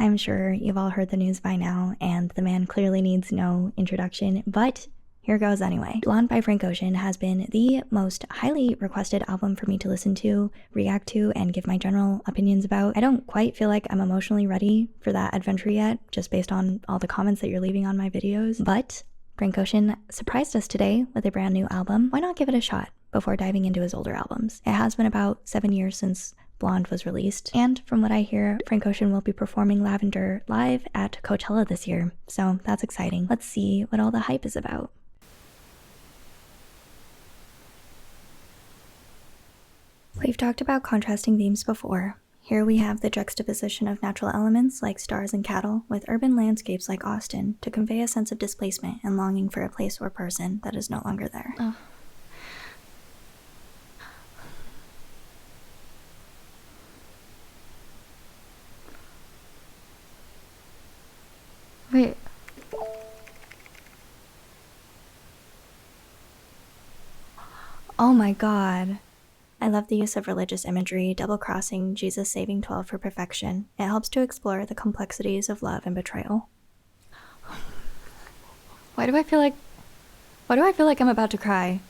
I'm sure you've all heard the news by now, and the man clearly needs no introduction, but here goes anyway. Blonde by Frank Ocean has been the most highly requested album for me to listen to, react to, and give my general opinions about. I don't quite feel like I'm emotionally ready for that adventure yet, just based on all the comments that you're leaving on my videos, but Frank Ocean surprised us today with a brand new album. Why not give it a shot before diving into his older albums? It has been about 7 years since Blonde was released, and from what I hear, Frank Ocean will be performing Lavender live at Coachella this year, so that's exciting. Let's see what all the hype is about. We've talked about contrasting themes before. Here we have the juxtaposition of natural elements like stars and cattle with urban landscapes like Austin to convey a sense of displacement and longing for a place or person that is no longer there. Wait. Oh my god. I love the use of religious imagery, double-crossing Jesus saving 12 for perfection. It helps to explore the complexities of love and betrayal. Why do I feel like I'm about to cry?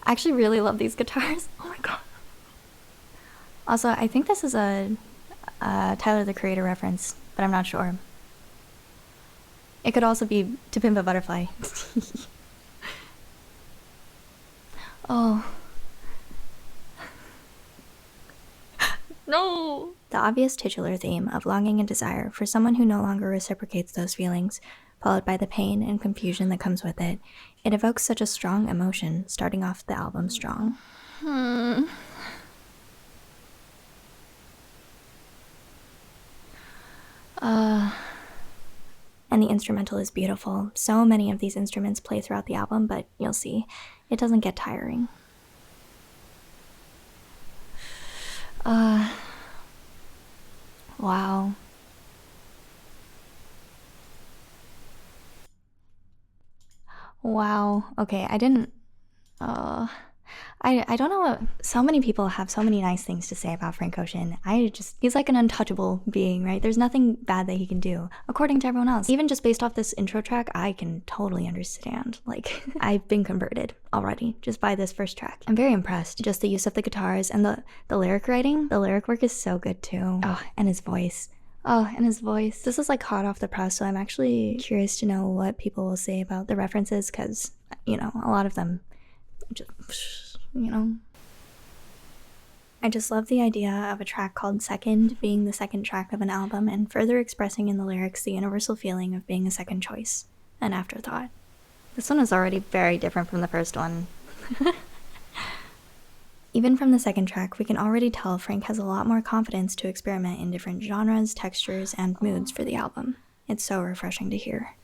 I actually really love these guitars. Oh my god. Also, I think this is a Tyler the Creator reference, but I'm not sure. It could also be To Pimp a Butterfly. Oh. No! The obvious titular theme of longing and desire for someone who no longer reciprocates those feelings, followed by the pain and confusion that comes with it. It evokes such a strong emotion, starting off the album strong. And the instrumental is beautiful. So many of these instruments play throughout the album, but you'll see, it doesn't get tiring. Wow. Wow. Okay, I didn't... I don't know what... So many people have so many nice things to say about Frank Ocean. He's like an untouchable being, right? There's nothing bad that he can do, according to everyone else. Even just based off this intro track, I can totally understand. Like, I've been converted already just by this first track. I'm very impressed. Just the use of the guitars and the lyric writing. The lyric work is so good too. Oh, and his voice. Oh, and his voice. This is like hot off the press, so I'm actually curious to know what people will say about the references, because, you know, a lot of them just, you know. I just love the idea of a track called Second being the second track of an album and further expressing in the lyrics the universal feeling of being a second choice, an afterthought. This one is already very different from the first one. Even from the second track, we can already tell Frank has a lot more confidence to experiment in different genres, textures, and moods for the album. It's so refreshing to hear.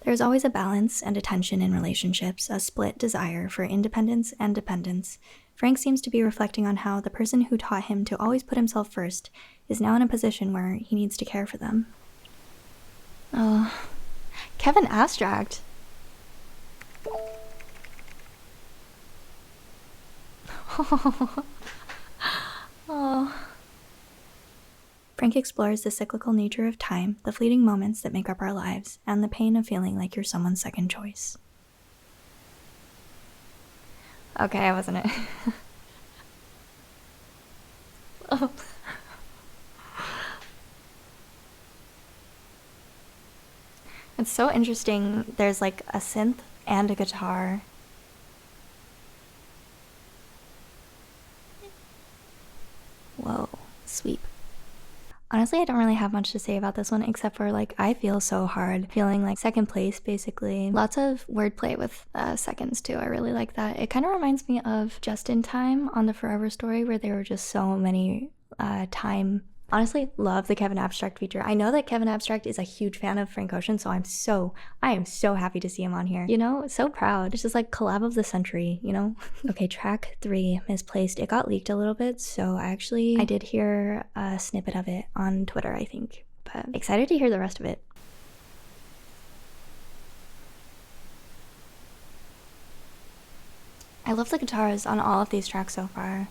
There's always a balance and a tension in relationships, a split desire for independence and dependence. Frank seems to be reflecting on how the person who taught him to always put himself first is now in a position where he needs to care for them. Kevin Abstract. Frank explores the cyclical nature of time, the fleeting moments that make up our lives, and the pain of feeling like you're someone's second choice. Okay, I wasn't it. Oh. It's so interesting. There's like a synth and a guitar. Whoa, sweep. Honestly, I don't really have much to say about this one except for like I feel so hard feeling like second place basically. Lots of wordplay with seconds too. I really like that. It kind of reminds me of Just in Time on the Forever Story where there were just so many time. Honestly, love the Kevin Abstract feature. I know that Kevin Abstract is a huge fan of Frank Ocean, so I am so happy to see him on here. You know, so proud. It's just like collab of the century, you know? Okay, track 3, Misplaced. It got leaked a little bit, so I did hear a snippet of it on Twitter, I think. But excited to hear the rest of it. love the guitars on all of these tracks so far.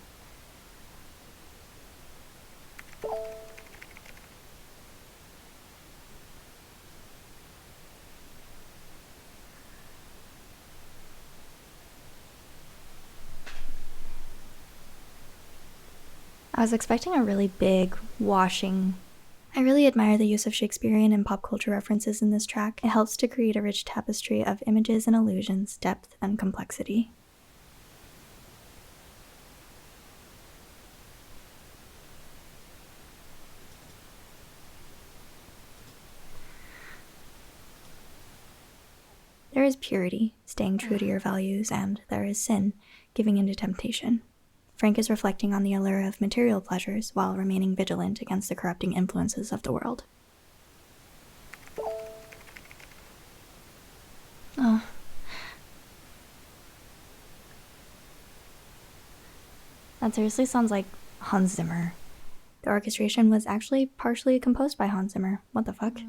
I was expecting a really big, washing. I really admire the use of Shakespearean and pop culture references in this track. It helps to create a rich tapestry of images and illusions, depth and complexity. There is purity, staying true to your values, and there is sin, giving into temptation. Frank is reflecting on the allure of material pleasures while remaining vigilant against the corrupting influences of the world. Oh. That seriously sounds like Hans Zimmer. The orchestration was actually partially composed by Hans Zimmer. What the fuck?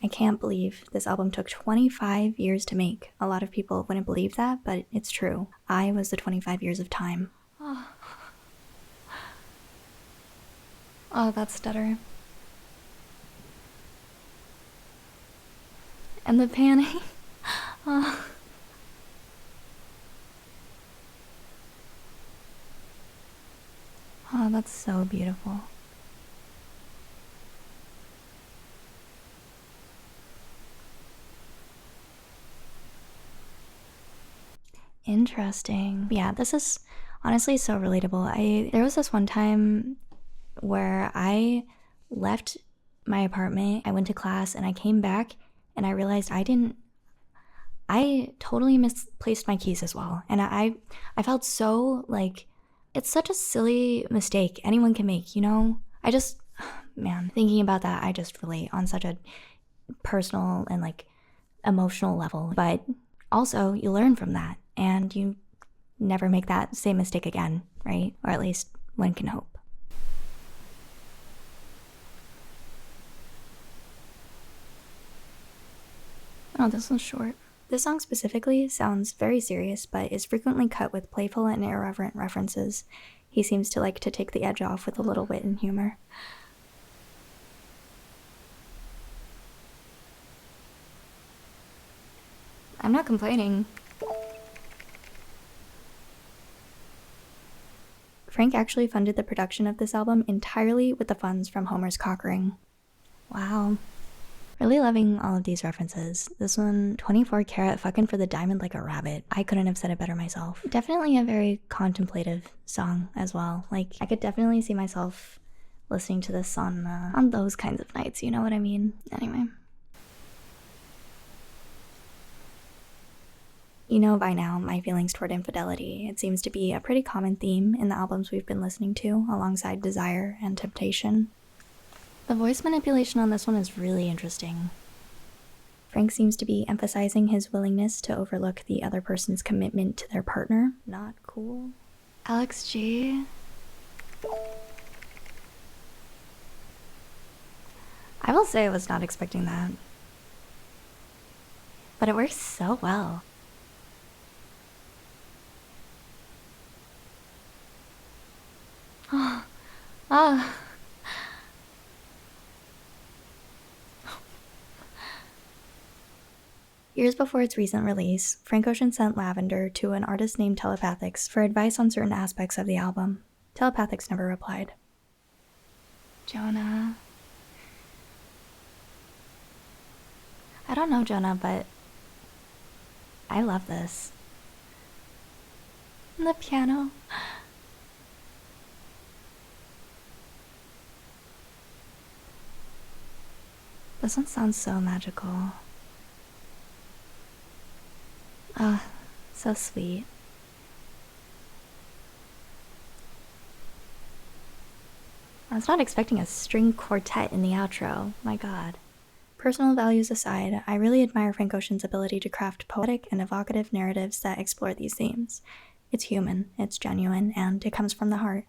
I can't believe this album took 25 years to make. A lot of people wouldn't believe that, but it's true. I was the 25 years of time. Oh, that stutter. And the panning. Oh. Oh, that's so beautiful. Interesting. Yeah, this is honestly so relatable. There was this one time where I left my apartment, I went to class, and I came back and I realized I totally misplaced my keys as well. And I felt so like, it's such a silly mistake anyone can make, you know? Man, thinking about that, I just relate on such a personal and like emotional level. But also, you learn from that and you never make that same mistake again, right? Or at least one can hope. Oh, this one's short. This song specifically sounds very serious, but is frequently cut with playful and irreverent references. He seems to like to take the edge off with a little wit and humor. I'm not complaining. Frank actually funded the production of this album entirely with the funds from Homer's cock ring. Wow. Really loving all of these references. This one, 24 karat fucking for the diamond like a rabbit. I couldn't have said it better myself. Definitely a very contemplative song as well. Like, I could definitely see myself listening to this on those kinds of nights, you know what I mean? Anyway. You know by now my feelings toward infidelity. It seems to be a pretty common theme in the albums we've been listening to, alongside desire and temptation. The voice manipulation on this one is really interesting. Frank seems to be emphasizing his willingness to overlook the other person's commitment to their partner. Not cool. Alex G. I will say I was not expecting that. But it works so well. Ah. Years before its recent release, Frank Ocean sent Lavender to an artist named Telepathics for advice on certain aspects of the album. Telepathics never replied. Jonah. I don't know Jonah, but I love this. And the piano. This one sounds so magical. Ah, so sweet. I was not expecting a string quartet in the outro. My god. Personal values aside, I really admire Frank Ocean's ability to craft poetic and evocative narratives that explore these themes. It's human, it's genuine, and it comes from the heart.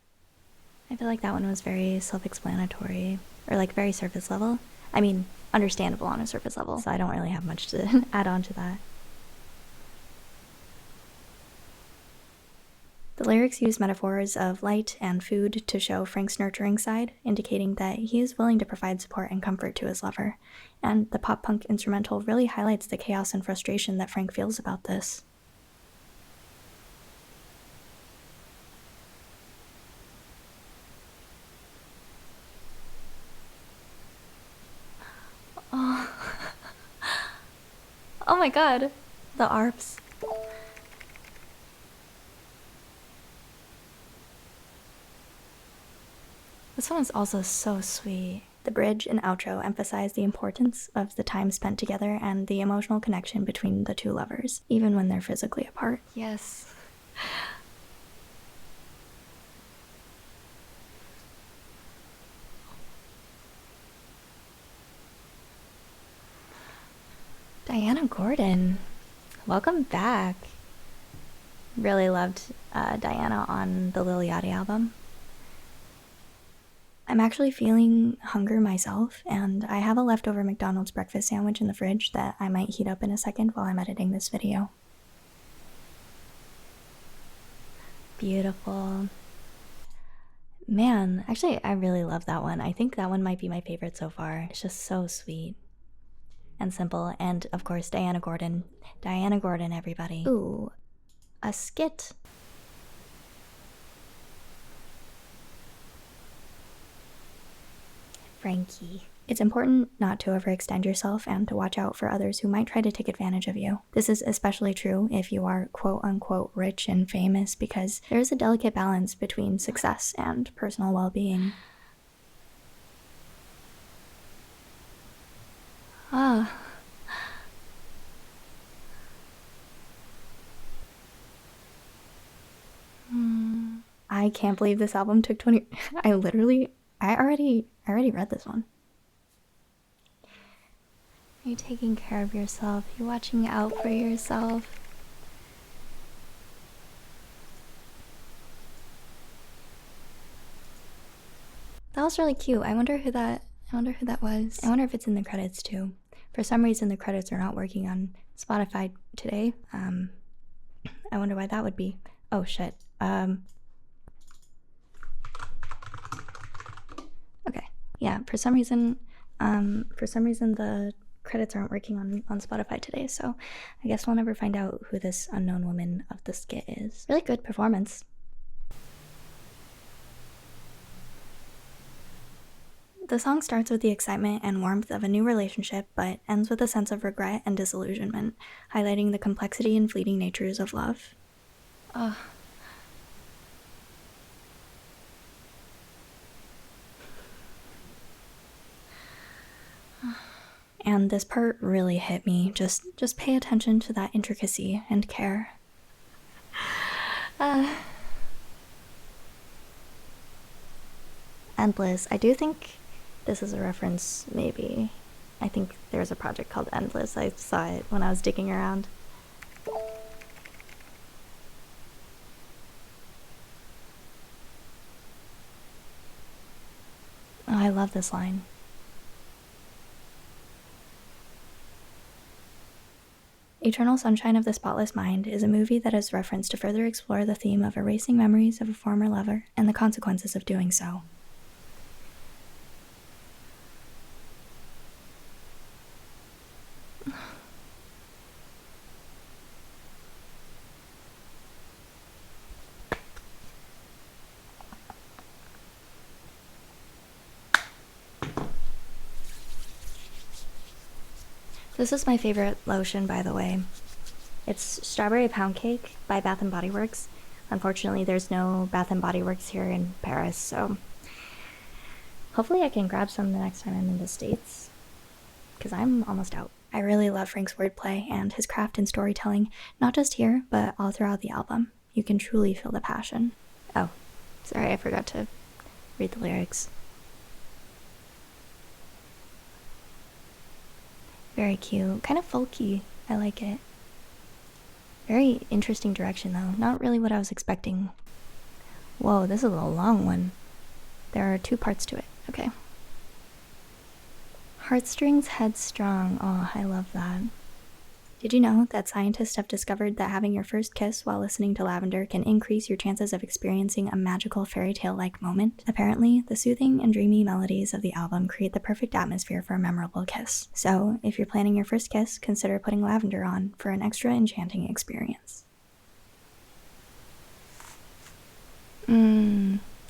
I feel like that one was very self-explanatory, or like very surface level. I mean, understandable on a surface level, so I don't really have much to add on to that. The lyrics use metaphors of light and food to show Frank's nurturing side, indicating that he is willing to provide support and comfort to his lover. And the pop-punk instrumental really highlights the chaos and frustration that Frank feels about this. Oh, oh my god, the ARPs. This one is also so sweet. The bridge and outro emphasize the importance of the time spent together and the emotional connection between the two lovers, even when they're physically apart. Yes. Diana Gordon, welcome back. Really loved Diana on the Lil Yachty album. I'm actually feeling hunger myself, and I have a leftover McDonald's breakfast sandwich in the fridge that I might heat up in a second while I'm editing this video. Beautiful. Man, actually, I really love that one. I think that one might be my favorite so far. It's just so sweet and simple, and of course, Diana Gordon. Diana Gordon, everybody. Ooh, a skit. Frankie. It's important not to overextend yourself and to watch out for others who might try to take advantage of you. This is especially true if you are quote-unquote rich and famous, because there is a delicate balance between success and personal well-being. Ah. I can't believe this album took 20. I already read this one. Are you taking care of yourself? You're watching out for yourself. That was really cute. I wonder who that was. I wonder if it's in the credits too. For some reason the credits are not working on Spotify today. I wonder why that would be. Oh shit. Okay. Yeah, for some reason the credits aren't working on Spotify today, so I guess we'll never find out who this unknown woman of the skit is. Really good performance. The song starts with the excitement and warmth of a new relationship, but ends with a sense of regret and disillusionment, highlighting the complexity and fleeting natures of love. Ugh. And this part really hit me. Just pay attention to that intricacy and care. Endless. I do think this is a reference, maybe. I think there's a project called Endless. I saw it when I was digging around. Oh, I love this line. Eternal Sunshine of the Spotless Mind is a movie that is referenced to further explore the theme of erasing memories of a former lover and the consequences of doing so. This is my favorite lotion, by the way. It's Strawberry Pound Cake by Bath & Body Works. Unfortunately, there's no Bath & Body Works here in Paris, so hopefully I can grab some the next time I'm in the States, because I'm almost out. I really love Frank's wordplay and his craft in storytelling, not just here, but all throughout the album. You can truly feel the passion. Oh, sorry, I forgot to read the lyrics. Very cute. Kind of folky. I like it. Very interesting direction, though. Not really what I was expecting. Whoa, this is a long one. There are 2 parts to it. Okay. Heartstrings headstrong. Oh, I love that. Did you know that scientists have discovered that having your first kiss while listening to Lavender can increase your chances of experiencing a magical fairy tale-like moment? Apparently, the soothing and dreamy melodies of the album create the perfect atmosphere for a memorable kiss. So, if you're planning your first kiss, consider putting Lavender on for an extra enchanting experience.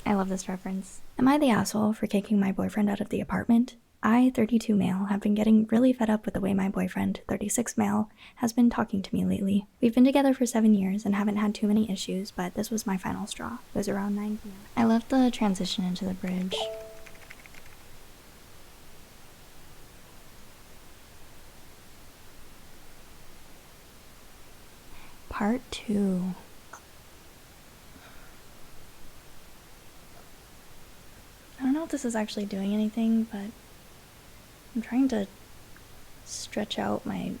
I love this reference. Am I the asshole for kicking my boyfriend out of the apartment? I, 32 male, have been getting really fed up with the way my boyfriend, 36 male, has been talking to me lately. We've been together for 7 years and haven't had too many issues, but this was my final straw. It was around 9 p.m. I love the transition into the bridge. Part 2. I don't know if this is actually doing anything, but I'm trying to stretch out my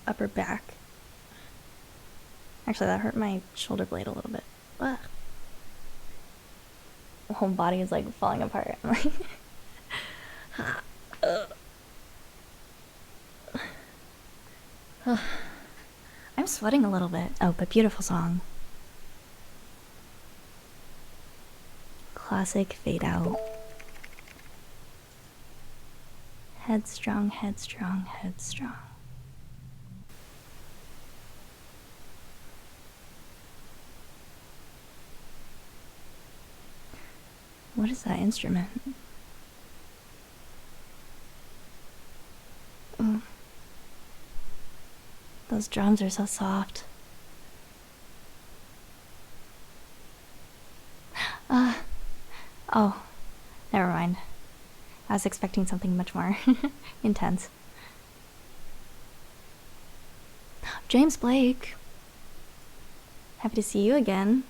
upper back. Actually, that hurt my shoulder blade a little bit. Ugh. The whole body is like falling apart. I'm sweating a little bit. Oh, but beautiful song. Classic fade out. Headstrong, headstrong, headstrong. What is that instrument? Ooh. Those drums are so soft. Oh, never mind. I was expecting something much more intense. James Blake. Happy to see you again.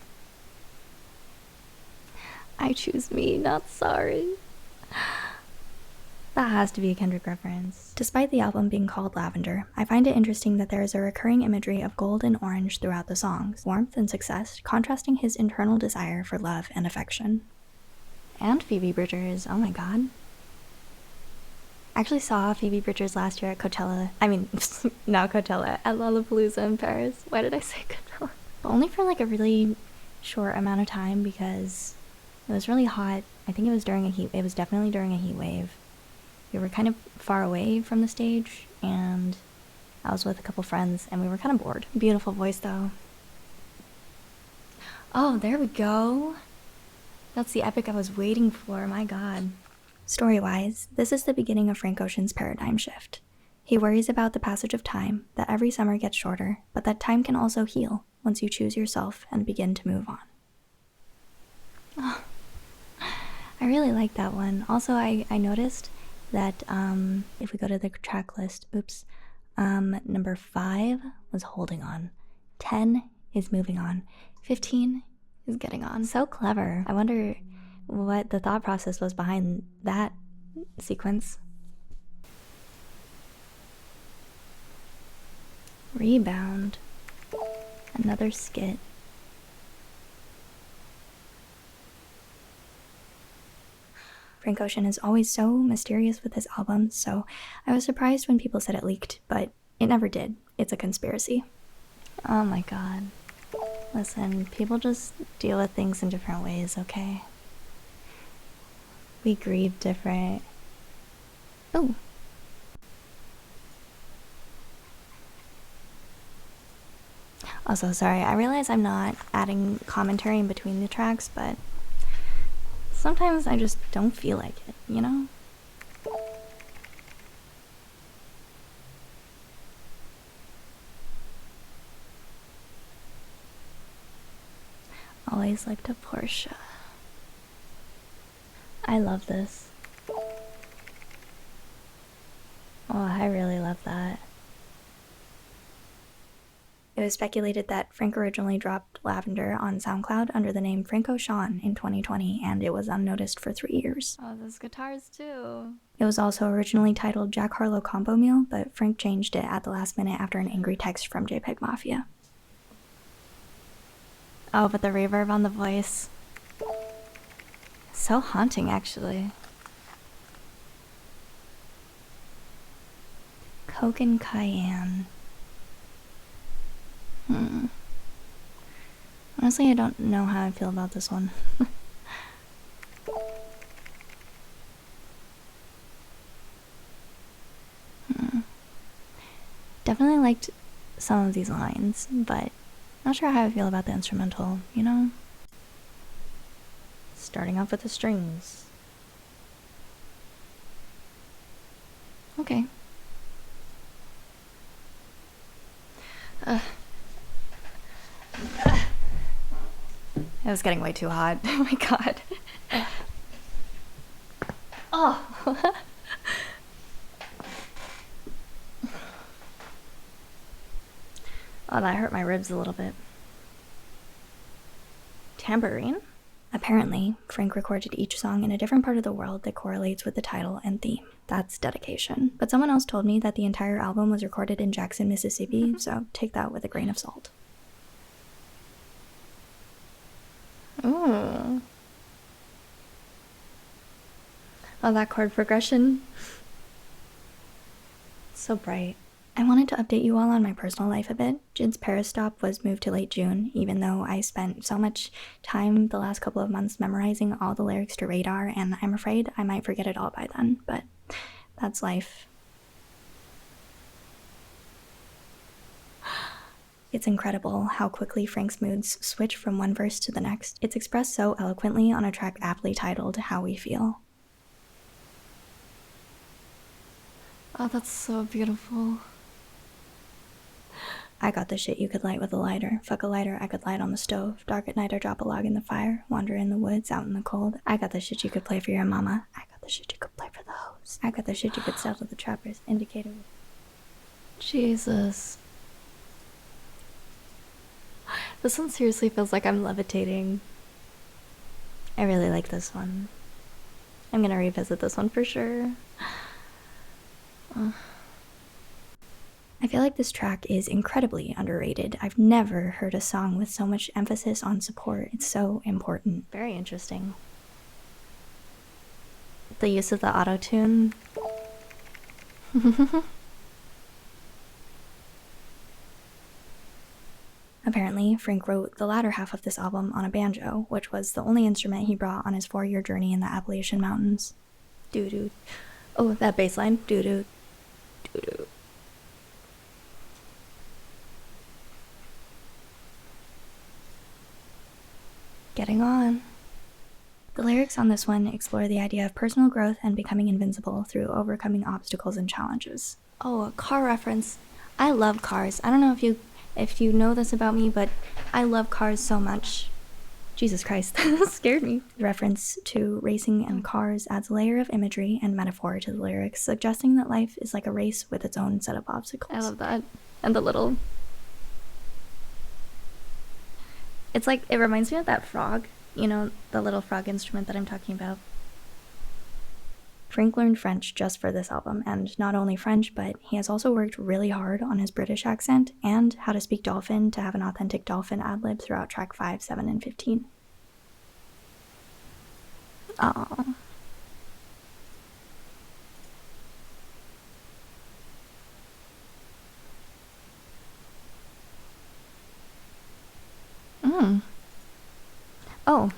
I choose me, not sorry. That has to be a Kendrick reference. Despite the album being called Lavender, I find it interesting that there is a recurring imagery of gold and orange throughout the songs, warmth and success, contrasting his internal desire for love and affection. And Phoebe Bridgers, oh my god. I actually saw Phoebe Bridgers last year at Coachella. I mean, not Coachella, at Lollapalooza in Paris. Why did I say Coachella? But only for like a really short amount of time because it was really hot. I think it was definitely during a heat wave. We were kind of far away from the stage and I was with a couple friends and we were kind of bored. Beautiful voice though. Oh, there we go. That's the epic I was waiting for, my god. Story-wise, this is the beginning of Frank Ocean's paradigm shift. He worries about the passage of time, that every summer gets shorter, but that time can also heal once you choose yourself and begin to move on. Oh, I really like that one. Also, I noticed that if we go to the track list, number 5 was holding on, 10 is moving on, 15 is getting on. So clever. I wonder what the thought process was behind that sequence. Rebound. Another skit. Frank Ocean is always so mysterious with his albums, so I was surprised when people said it leaked, but it never did. It's a conspiracy. Oh my god. Listen, people just deal with things in different ways, okay? We grieve different. Oh. Also, sorry, I realize I'm not adding commentary in between the tracks, but sometimes I just don't feel like it, you know? Always liked a Porsche. I love this. Oh, I really love that. It was speculated that Frank originally dropped Lavender on SoundCloud under the name Frank Ocean in 2020, and it was unnoticed for 3 years. Oh, those guitars too. It was also originally titled Jack Harlow Combo Meal, but Frank changed it at the last minute after an angry text from JPEG Mafia. Oh, but the reverb on the voice. so haunting, actually. Coke and cayenne. Honestly, I don't know how I feel about this one. Definitely liked some of these lines, but not sure how I feel about the instrumental, you know? Starting off with the strings. Okay. It was getting way too hot. Oh my god. Oh. Oh, that hurt my ribs a little bit. Tambourine? Apparently, Frank recorded each song in a different part of the world that correlates with the title and theme. That's dedication. But someone else told me that the entire album was recorded in Jackson, Mississippi, so take that with a grain of salt. Ooh. Oh, that chord progression. So bright. I wanted to update you all on my personal life a bit. Jid's Paris stop was moved to late June, even though I spent so much time the last couple of months memorizing all the lyrics to Radar, and I'm afraid I might forget it all by then, but that's life. It's incredible how quickly Frank's moods switch from one verse to the next. It's expressed so eloquently on a track aptly titled How We Feel. Oh, that's so beautiful. I got the shit you could light with a lighter. Fuck a lighter, I could light on the stove. Dark at night, I drop a log in the fire. Wander in the woods, out in the cold. I got the shit you could play for your mama. I got the shit you could play for the host. I got the shit you could sell to the trappers. Indicator. Jesus. This one seriously feels like I'm levitating. I really like this one. I'm gonna revisit this one for sure. I feel like this track is incredibly underrated. I've never heard a song with so much emphasis on support. It's so important. Very interesting. The use of the auto-tune. Apparently, Frank wrote the latter half of this album on a banjo, which was the only instrument he brought on his 4-year journey in the Appalachian Mountains. Doo-doo. Oh, that bass line. Doo-doo. Doo-doo. Getting on. The lyrics on this one explore the idea of personal growth and becoming invincible through overcoming obstacles and challenges. Oh, a car reference. I love cars. I don't know if you know this about me, but I love cars so much. Jesus Christ, that scared me. The reference to racing and cars adds a layer of imagery and metaphor to the lyrics, suggesting that life is like a race with its own set of obstacles. I love that. And the little... It's like, it reminds me of that frog. You know, the little frog instrument that I'm talking about. Frank learned French just for this album, and not only French, but he has also worked really hard on his British accent and how to speak Dolphin to have an authentic Dolphin ad-lib throughout track 5, 7, and 15. Aww. Oh.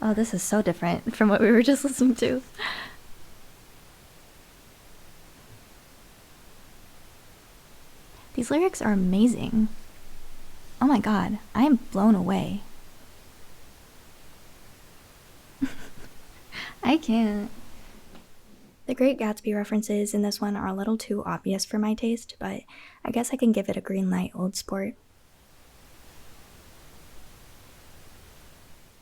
Oh, this is so different from what we were just listening to. These lyrics are amazing. Oh my god, I am blown away. I can't. The Great Gatsby references in this one are a little too obvious for my taste, but I guess I can give it a green light, old sport.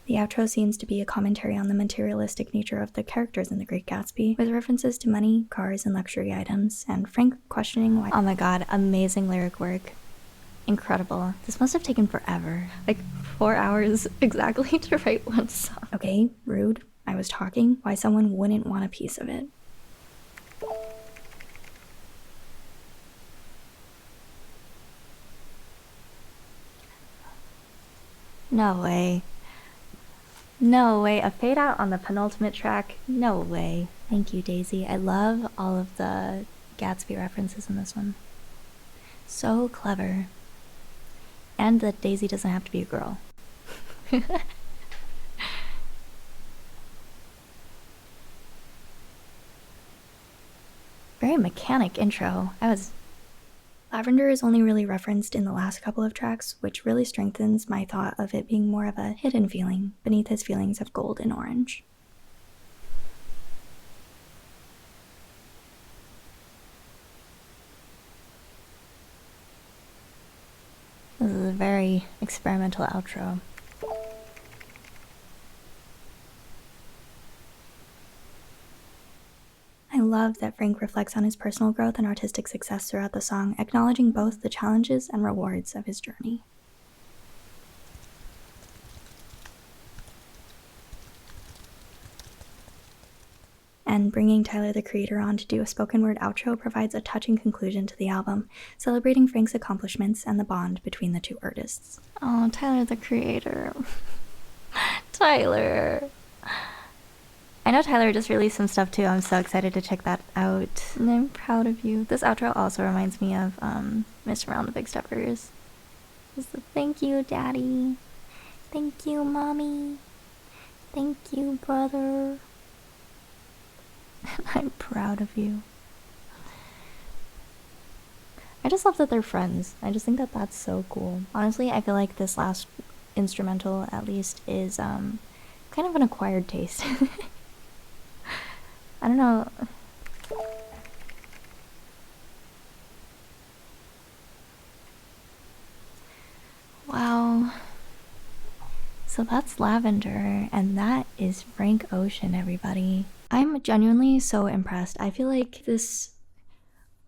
The outro seems to be a commentary on the materialistic nature of the characters in The Great Gatsby, with references to money, cars, and luxury items, and Frank questioning why— Oh my god, amazing lyric work. Incredible. This must have taken forever. Like 4 hours exactly to write one song. Okay, rude. I was talking. Why someone wouldn't want a piece of it. No way. No way, a fade out on the penultimate track? No way. Thank you, Daisy. I love all of the Gatsby references in this one. So clever. And that Daisy doesn't have to be a girl. Very mechanic intro. Lavender is only really referenced in the last couple of tracks, which really strengthens my thought of it being more of a hidden feeling beneath his feelings of gold and orange. This is a very experimental outro. I love that Frank reflects on his personal growth and artistic success throughout the song, acknowledging both the challenges and rewards of his journey. And bringing Tyler, the Creator, on to do a spoken word outro provides a touching conclusion to the album, celebrating Frank's accomplishments and the bond between the two artists. Oh, Tyler, the Creator. Tyler. I know Tyler just released some stuff too. I'm so excited to check that out. And I'm proud of you. This outro also reminds me of Mr. Round the Big Steppers. It's the thank you, Daddy. Thank you, Mommy. Thank you, brother. I'm proud of you. I just love that they're friends. I just think that that's so cool. Honestly, I feel like this last instrumental, at least, is kind of an acquired taste. I don't know. Wow. So that's Lavender, and that is Frank Ocean, everybody. I'm genuinely so impressed. I feel like this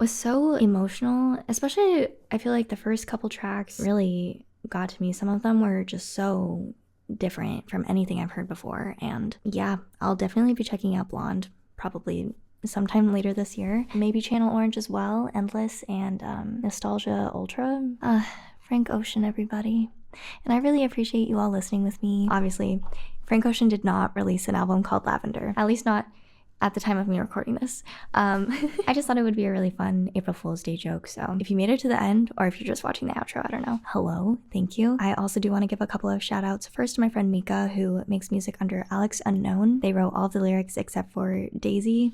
was so emotional, especially I feel like the first couple tracks really got to me. Some of them were just so different from anything I've heard before, and yeah, I'll definitely be checking out Blonde probably sometime later this year. Maybe Channel Orange as well, Endless, and Nostalgia Ultra. Frank Ocean, everybody. And I really appreciate you all listening with me. Obviously, Frank Ocean did not release an album called Lavender, at least not at the time of me recording this. I just thought it would be a really fun April Fool's Day joke, so if you made it to the end, or if you're just watching the outro, I don't know, hello, thank you. I also do want to give a couple of shout outs. First to my friend Mika, who makes music under Alex Unknown. They wrote all of the lyrics except for Daisy.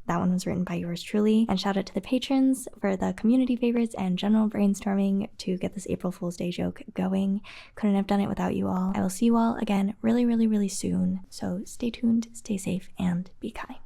That one was written by yours truly. And shout out to the patrons for the community favorites and general brainstorming to get this April Fool's Day joke going. Couldn't have done it without you all. I will see you all again really, really, really soon. So stay tuned, stay safe, and be kind.